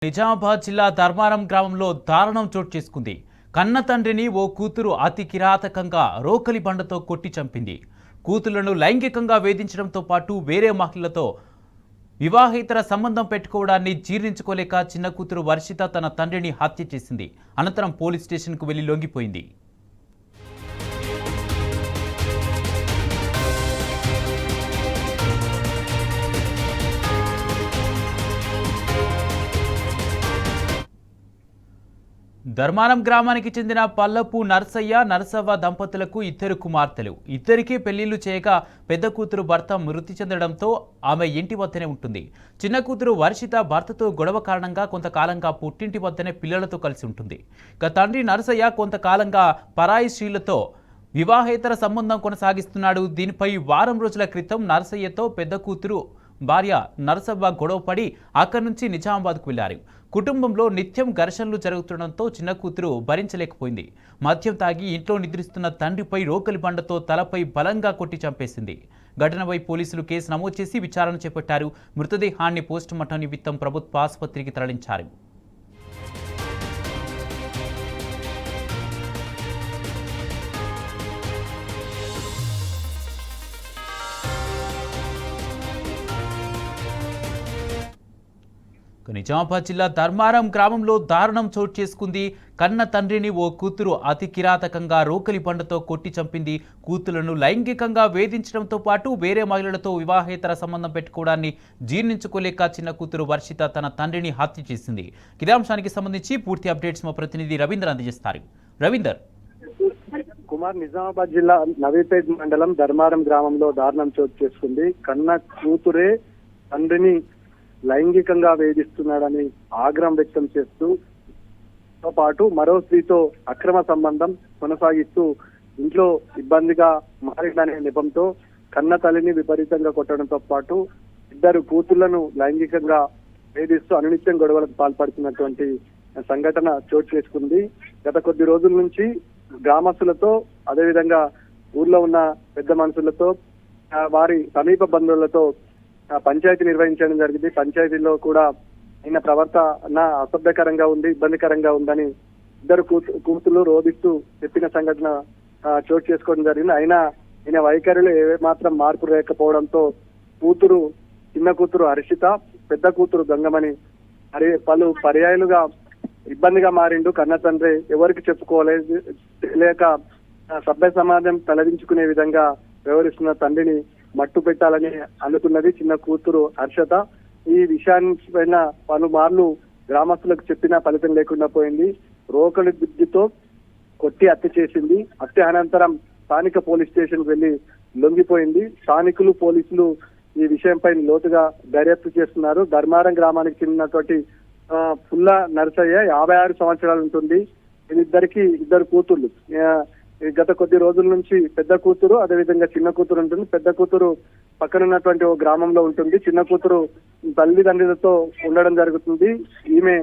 నిజామాబాద్ జిల్లా ధర్మారం గ్రామంలో దారుణం చోటు చేసుకుంది. కన్న తండ్రిని ఓ కూతురు అతి కిరాతకంగా రోకలి బండతో కొట్టి చంపింది. కూతుళ్లను లైంగికంగా వేధించడంతో పాటు వేరే మహిళలతో వివాహేతర సంబంధం పెట్టుకోవడాన్ని జీర్ణించుకోలేక చిన్న కూతురు వర్షిత తన తండ్రిని హత్య చేసింది. అనంతరం పోలీస్ స్టేషన్కు వెళ్లి లొంగిపోయింది. ధర్మారం గ్రామానికి చెందిన పల్లపు నర్సయ్య నర్సవ్వ దంపతులకు ఇద్దరు కుమార్తెలు. ఇద్దరికీ పెళ్లిళ్లు చేయగా పెద్ద కూతురు భర్త మృతి చెందడంతో ఆమె ఇంటి వద్దనే ఉంటుంది. చిన్న కూతురు వర్షిత భర్తతో గొడవ కారణంగా కొంతకాలంగా పుట్టింటి వద్దనే పిల్లలతో కలిసి ఉంటుంది. ఇక తండ్రి నర్సయ్య కొంతకాలంగా పరాయి స్త్రీలతో వివాహేతర సంబంధం కొనసాగిస్తున్నాడు. దీనిపై వారం రోజుల క్రితం నర్సయ్యతో పెద్ద కూతురు భార్య నరసవ్వ గొడవపడి అక్కడి నుంచి నిజామాబాద్కు వెళ్లారు. కుటుంబంలో నిత్యం ఘర్షణలు జరుగుతుండటంతో చిన్న కూతురు భరించలేకపోయింది. మద్యం తాగి ఇంట్లో నిద్రిస్తున్న తండ్రిపై రోకలి బండతో తలపై బలంగా కొట్టి చంపేసింది. ఘటనపై పోలీసులు కేసు నమోదు చేసి విచారణ చేపట్టారు. మృతదేహాన్ని పోస్టుమార్టం నిమిత్తం ప్రభుత్వ ఆసుపత్రికి తరలించారు. నిజామాబాద్ జిల్లా ధర్మారం గ్రామంలో దారుణం చోటు చేసుకుంది. కన్న తండ్రిని ఓ కూతురు అతి కిరాతకంగా రోకలి బండతో కొట్టి చంపింది. కూతులను లైంగికంగా వేధించడంతో పాటు వేరే మహిళలతో వివాహేతర సంబంధం పెట్టుకోవడాన్ని జీర్ణించుకోలేక చిన్న కూతురు వర్షిత తన తండ్రిని హత్య చేసింది. ఇదే అంశానికి సంబంధించి పూర్తి అప్డేట్స్ మా ప్రతినిధి రవీందర్ అందజేస్తారు. రవీందర్. కుమార్, నిజామాబాద్ జిల్లా నవీపేట్ మండలం ధర్మారం గ్రామంలో దారుణం చోటు చేసుకుంది. కన్న కూతురే తండ్రిని లైంగికంగా వేధిస్తున్నాడని ఆగ్రహం వ్యక్తం చేస్తూ పాటు మరో స్త్రీతో అక్రమ సంబంధం కొనసాగిస్తూ ఇంట్లో ఇబ్బందిగా మారిందనే నెపంతో కన్న తల్లిని విపరీతంగా కొట్టడంతో పాటు ఇద్దరు కూతుళ్లను లైంగికంగా వేధిస్తూ అనునిత్యం గొడవలకు పాల్పడుతున్నటువంటి సంఘటన చోటు చేసుకుంది. గత కొద్ది రోజుల నుంచి గ్రామస్తులతో అదేవిధంగా ఊర్లో ఉన్న పెద్ద మనుషులతో వారి సమీప బంధువులతో పంచాయతీ నిర్వహించడం జరిగింది. పంచాయతీలో కూడా ఈయన ప్రవర్తన అసభ్యకరంగా ఉంది, ఇబ్బందికరంగా ఉందని ఇద్దరు కూతురు రోధిస్తూ చెప్పిన సంఘటన చోటు చేసుకోవడం జరిగింది. అయినా ఈయన వైఖరిలో ఏమాత్రం మార్పు లేకపోవడంతో చిన్న కూతురు హర్షిత, పెద్ద కూతురు గంగమని పలు పర్యాయాలుగా ఇబ్బందిగా మారిండు. కన్న తండ్రి ఎవరికి చెప్పుకోలేదు, తెలియక సభ్య సమాజం తలదించుకునే విధంగా వ్యవహరిస్తున్న తండ్రిని మట్టు పెట్టాలని అనుకున్నది చిన్న కూతురు హర్షత. ఈ విషయాన్ని పలుమార్లు గ్రామస్తులకు చెప్పినా ఫలితం లేకుండా పోయింది. రోకలి బుద్ధితో కొట్టి హత్య చేసింది. హత్య అనంతరం స్థానిక పోలీస్ స్టేషన్ వెళ్లి లొంగిపోయింది. స్థానికులు, పోలీసులు ఈ విషయంపై లోతుగా దర్యాప్తు చేస్తున్నారు. ధర్మారం గ్రామానికి చెందినటువంటి పుల్ల నరసయ్య 56 సంవత్సరాలు ఉంటుంది. వీళ్ళిద్దరికి ఇద్దరు కూతుళ్ళు. గత కొద్ది రోజుల నుంచి పెద్ద కూతురు అదేవిధంగా చిన్న కూతురు ఉంటుంది. పెద్ద కూతురు పక్కనున్నటువంటి ఓ గ్రామంలో ఉంటుంది. చిన్న కూతురు తల్లిదండ్రులతో ఉండడం జరుగుతుంది. ఈమె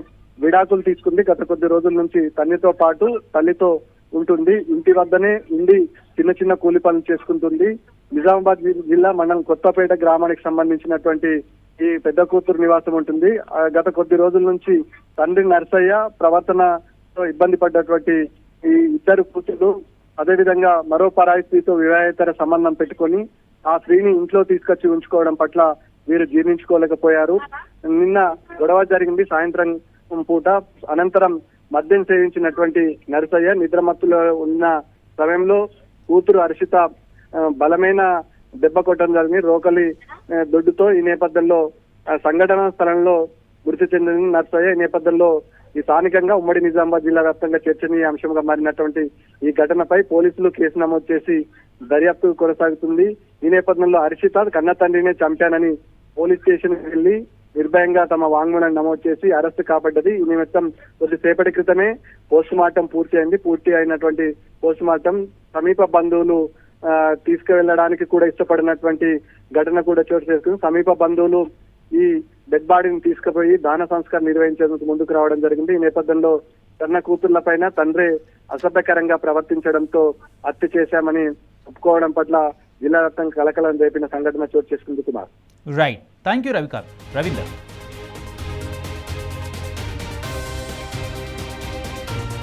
విడాకులు తీసుకుంది. గత కొద్ది రోజుల నుంచి తండ్రితో పాటు తల్లితో ఉంటుంది. ఇంటి వద్దనే ఉండి చిన్న చిన్న కూలి పనులు చేసుకుంటుంది. నిజామాబాద్ జిల్లా మండలం కొత్తపేట గ్రామానికి సంబంధించినటువంటి ఈ పెద్ద కూతురు నివాసం ఉంటుంది. గత కొద్ది రోజుల నుంచి తండ్రి నర్సయ్య ప్రవర్తనతో ఇబ్బంది పడ్డటువంటి ఈ ఇద్దరు కూతురు అదేవిధంగా మరో పరాయి స్త్రీతో వివాహేతర సంబంధం పెట్టుకొని ఆ స్త్రీని ఇంట్లో తీసుకొచ్చి ఉంచుకోవడం పట్ల వీరు జీర్ణించుకోలేకపోయారు. నిన్న గొడవ జరిగింది సాయంత్రం పూట. అనంతరం మద్యం సేవించినటువంటి నరసయ్య నిద్రమత్తులో ఉన్న సమయంలో కూతురు హర్షిత బలమైన దెబ్బ కొట్టడం జరిగింది రోకలి దొడ్డుతో. ఈ నేపథ్యంలో సంఘటన స్థలంలో మృతి చెందిన నరసయ్య. ఈ నేపథ్యంలో ఈ స్థానికంగా ఉమ్మడి నిజామాబాద్ జిల్లా వ్యాప్తంగా చర్చనీయ అంశంగా మారినటువంటి ఈ ఘటనపై పోలీసులు కేసు నమోదు చేసి దర్యాప్తు కొనసాగుతుంది. ఈ నేపథ్యంలో హర్షిత కన్న తండ్రినే చంపానని పోలీస్ స్టేషన్ వెళ్లి నిర్భయంగా తమ వాంగ్మూలాన్ని నమోదు చేసి అరెస్టు కాబడ్డది. ఈ నిమిత్తం కొద్దిసేపటి క్రితమే పోస్టుమార్టం పూర్తి అయింది. పూర్తి అయినటువంటి పోస్టుమార్టం సమీప బంధువులు తీసుకువెళ్ళడానికి కూడా ఇష్టపడినటువంటి ఘటన కూడా చోటు చేసుకుంది. సమీప బంధువులు ఈ డెడ్ బాడీని తీసుకుపోయి దాన సంస్కారం నిర్వహించేందుకు ముందుకు రావడం జరిగింది. ఈ నేపథ్యంలో కన్న కూతుళ్ల పైన తండ్రి అసభ్యకరంగా ప్రవర్తించడంతో హత్య చేశామని ఒప్పుకోవడం పట్ల జిల్లా వ్యాప్తంగా కలకలం రేపిన సంఘటన చోటు చేసుకుంది. Kumar. Right. Thank you Ravikant. Ravinder.